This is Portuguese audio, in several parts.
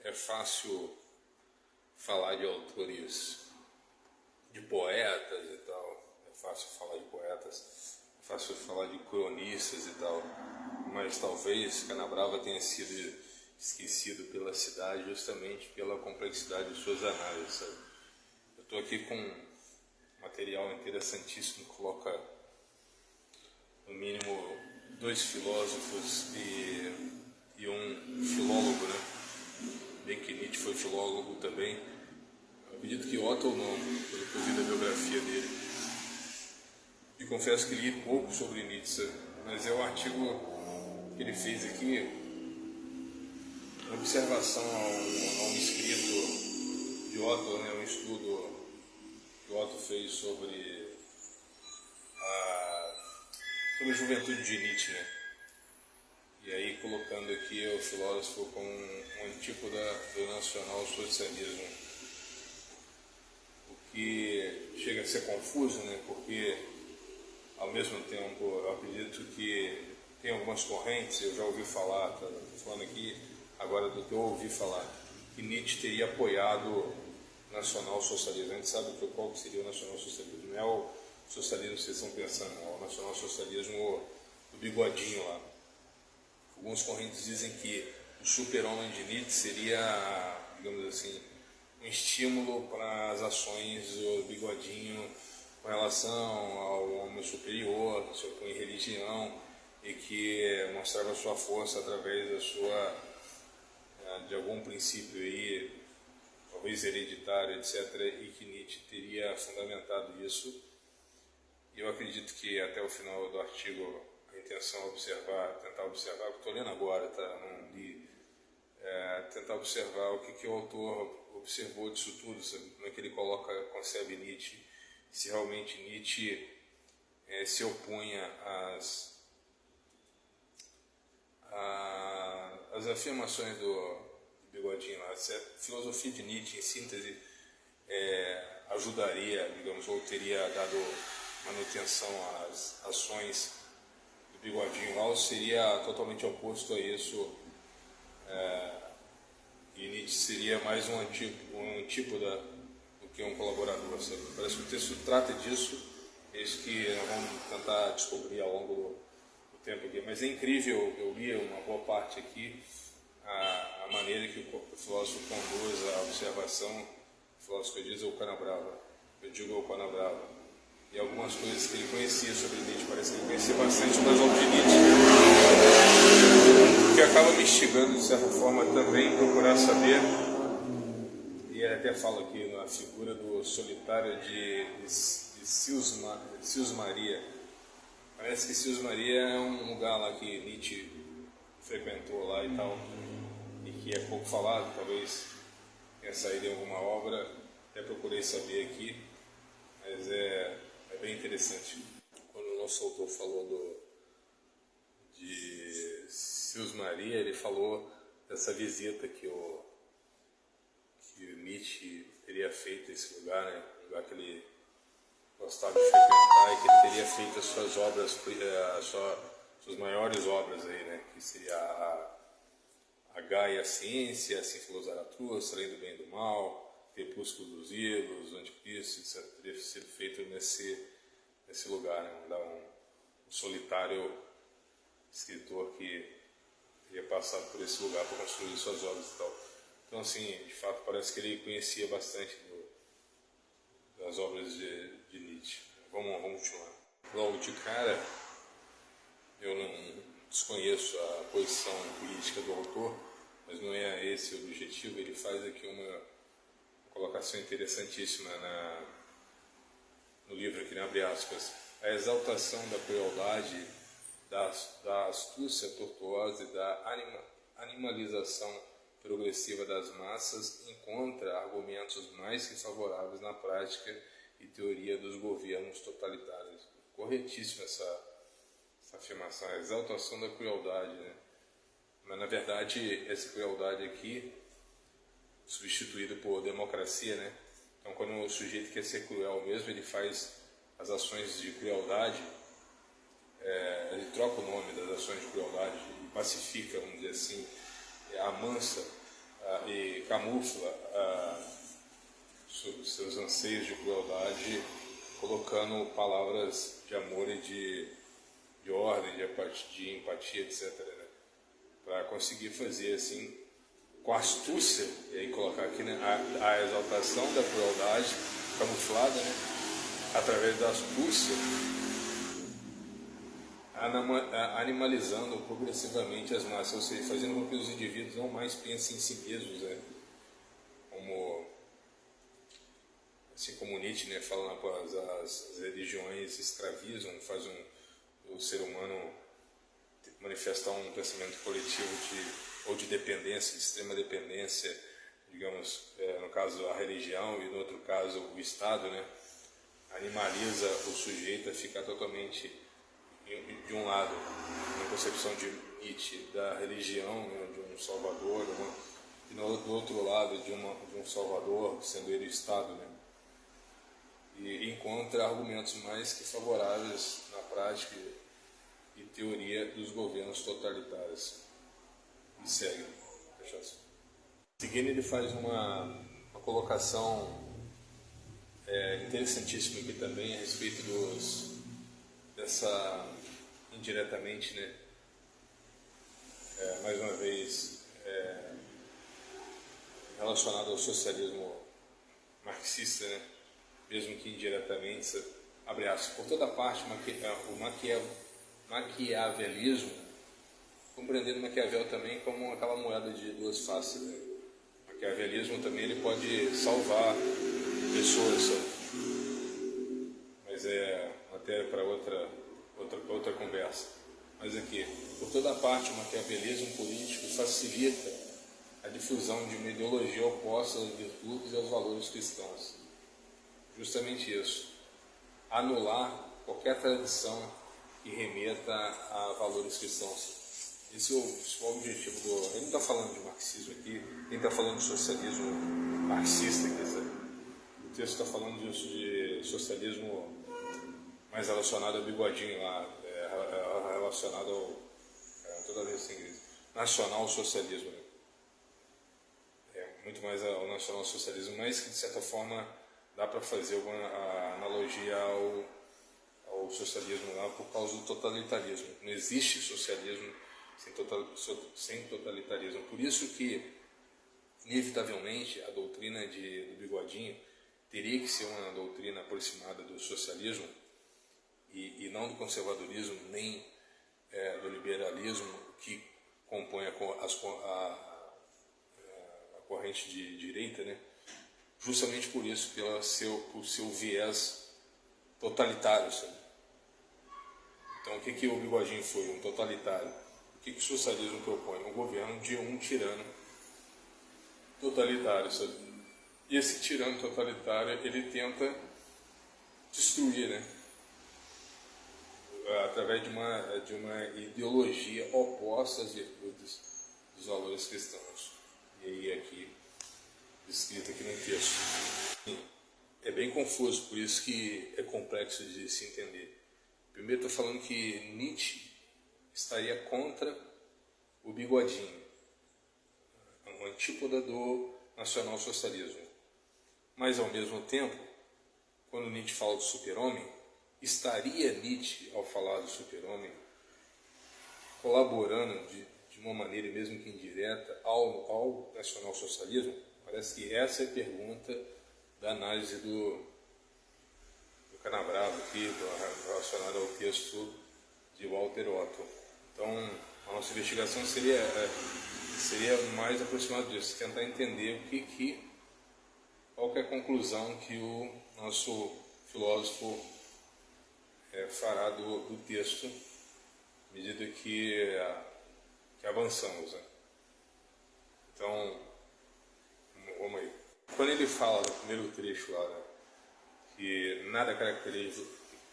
é fácil falar de autores, de poetas e tal, é fácil falar de poetas, é fácil falar de cronistas e tal, mas talvez Canabrava tenha sido esquecido pela cidade justamente pela complexidade de suas análises, sabe? Eu estou aqui com um material interessantíssimo que coloca no mínimo 2 filósofos e um filólogo, né? Bem que Nietzsche foi filólogo também. Eu acredito que Otto não, pelo que eu vi da biografia dele. E confesso que li pouco sobre Nietzsche, mas é um artigo que ele fez aqui, uma observação a um escrito de Otto, né? Um estudo que Otto fez sobre a juventude de Nietzsche, né? E aí colocando aqui o filósofo como um antípoda do nacional-socialismo, o que chega a ser confuso, né? Porque ao mesmo tempo eu acredito que tem algumas correntes, eu já ouvi falar, estou falando aqui agora do que eu ouvi falar, que Nietzsche teria apoiado o nacional-socialismo. A gente sabe qual seria o nacional-socialismo, não é o socialismo que vocês estão pensando, é o nacional-socialismo do bigodinho lá. Algumas correntes dizem que o super-homem de Nietzsche seria, digamos assim, um estímulo para as ações do bigodinho com relação ao homem superior, que se opõe à religião e que mostrava sua força através da sua, de algum princípio aí, talvez hereditário, etc., e que Nietzsche teria fundamentado isso. E eu acredito que até o final do artigo a intenção é tentar observar, o que estou lendo agora, tá? Não li, tentar observar o que o autor observou disso tudo, sabe? Como é que ele concebe Nietzsche, se realmente Nietzsche se opunha às afirmações do bigodinho lá. Se a filosofia de Nietzsche, em síntese, ajudaria, digamos, ou teria dado manutenção às ações do bigodinho lá, ou seria totalmente oposto a isso, e Nietzsche seria mais um antípoda do que um colaborador, sabe? Parece que o texto trata disso, é isso que nós vamos tentar descobrir ao longo do tempo aqui. Mas é incrível, eu li uma boa parte aqui, a maneira que o filósofo conduz a observação. O filósofo que diz é o Canabrava, eu digo o Canabrava, e algumas coisas que ele conhecia sobre Nietzsche, parece que ele conhecia bastante das obras de Nietzsche, o que acaba me instigando de certa forma também procurar saber. E ele até fala aqui na figura do solitário de Sils Maria. Parece que Sils Maria é um lugar lá que Nietzsche frequentou lá e tal, e que é pouco falado, talvez tenha saído em alguma obra, até procurei saber aqui, mas é bem interessante. Quando o nosso autor falou de Sils Maria, ele falou dessa visita que o Nietzsche teria feito a esse lugar, né? Um lugar que ele gostava de frequentar e que ele teria feito as suas obras, suas maiores obras aí, né? Que seria a Gaia, a Ciência, assim falou Zaratustra, Além do Bem e do Mal, Crepúsculo dos Ídolos, o Anticristo, etc. Teria sido feito nesse lugar, né? Um solitário escritor que teria passado por esse lugar para construir suas obras e tal. Então, assim, de fato, parece que ele conhecia bastante das obras de Nietzsche. Vamos continuar. Logo de cara, eu não desconheço a posição política do autor, mas não é esse o objetivo. Ele faz aqui uma colocação interessantíssima no livro, aqui, abre aspas. A exaltação da crueldade, da astúcia tortuosa e da animalização progressiva das massas encontra argumentos mais que favoráveis na prática e teoria dos governos totalitários. Corretíssima essa afirmação, a exaltação da crueldade, né? Mas na verdade essa crueldade aqui substituída por democracia, né? Então quando o sujeito quer ser cruel mesmo, ele faz as ações de crueldade, ele troca o nome das ações de crueldade e pacifica, vamos dizer assim, amansa e camufla seus anseios de crueldade, colocando palavras de amor e de ordem, de empatia, etc., né? Para conseguir fazer assim, com astúcia, e aí colocar aqui, né, a exaltação da crueldade camuflada, né, através da astúcia, animalizando progressivamente as massas, ou seja, fazendo com que os indivíduos não mais pensem em si mesmos, né, assim como Nietzsche, né, falando após as religiões escravizam, fazem o ser humano manifestar um pensamento coletivo ou de dependência, de extrema dependência, digamos, no caso a religião e no outro caso o Estado, né, animaliza o sujeito a ficar totalmente de um lado, na concepção de Nietzsche da religião, né, de um salvador, e do outro lado de um salvador, sendo ele o Estado, né, e encontra argumentos mais que favoráveis na prática e teoria dos governos totalitários. E segue. Seguindo, ele faz uma colocação interessantíssima aqui também a respeito dessa, indiretamente, né, mais uma vez, relacionado ao socialismo marxista, né, mesmo que indiretamente, abre aspas, por toda parte, o maquiavelismo, compreendendo Maquiavel também como aquela moeda de duas faces, né? Maquiavelismo também ele pode salvar pessoas, mas é matéria para outra conversa. Mas aqui, por toda parte, o maquiavelismo político facilita a difusão de uma ideologia oposta às virtudes e aos valores cristãos. Justamente isso, anular qualquer tradição que remeta a valores cristãos. Esse é o principal objetivo do... Ele não está falando de marxismo aqui, nem está falando de socialismo marxista aqui, sabe? O texto está falando de socialismo mais relacionado ao bigodinho lá, relacionado ao... toda vez em inglês. Nacional socialismo, né? Muito mais ao nacional socialismo, mas que de certa forma dá para fazer alguma analogia ao socialismo lá por causa do totalitarismo. Não existe socialismo sem totalitarismo. Por isso que, inevitavelmente, a doutrina do bigodinho teria que ser uma doutrina aproximada do socialismo e não do conservadorismo, nem do liberalismo que compõe a corrente de direita, né? Justamente por isso, pelo seu viés totalitário, sabe? Então, o que o bigodinho foi? Um totalitário. O que o socialismo propõe? Um governo de um tirano totalitário, sabe? E esse tirano totalitário, ele tenta destruir, né? Através de uma ideologia oposta às virtudes dos valores cristãos. E aí aqui, descrito aqui no texto. É bem confuso, por isso que é complexo de se entender. Primeiro estou falando que Nietzsche estaria contra o bigodinho, uma antípoda do nacional-socialismo. Mas, ao mesmo tempo, quando Nietzsche fala do super-homem, estaria Nietzsche, ao falar do super-homem, colaborando de uma maneira, mesmo que indireta, ao nacional-socialismo? Parece que essa é a pergunta da análise do Canabrava aqui, relacionada ao texto de Walter Otto. Então, a nossa investigação seria mais aproximada disso, tentar entender qual que é a conclusão que o nosso filósofo fará do texto, à medida que avançamos, né? Então, vamos aí. Quando ele fala no primeiro trecho lá, né, que nada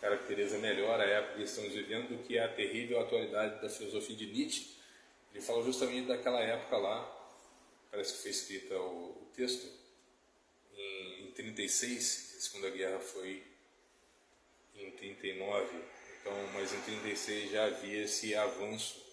caracteriza melhor a época que estamos vivendo do que a terrível atualidade da filosofia de Nietzsche, ele fala justamente daquela época lá, parece que foi escrita o texto, em 36, a Segunda Guerra foi em 39, então, mas em 36 já havia esse avanço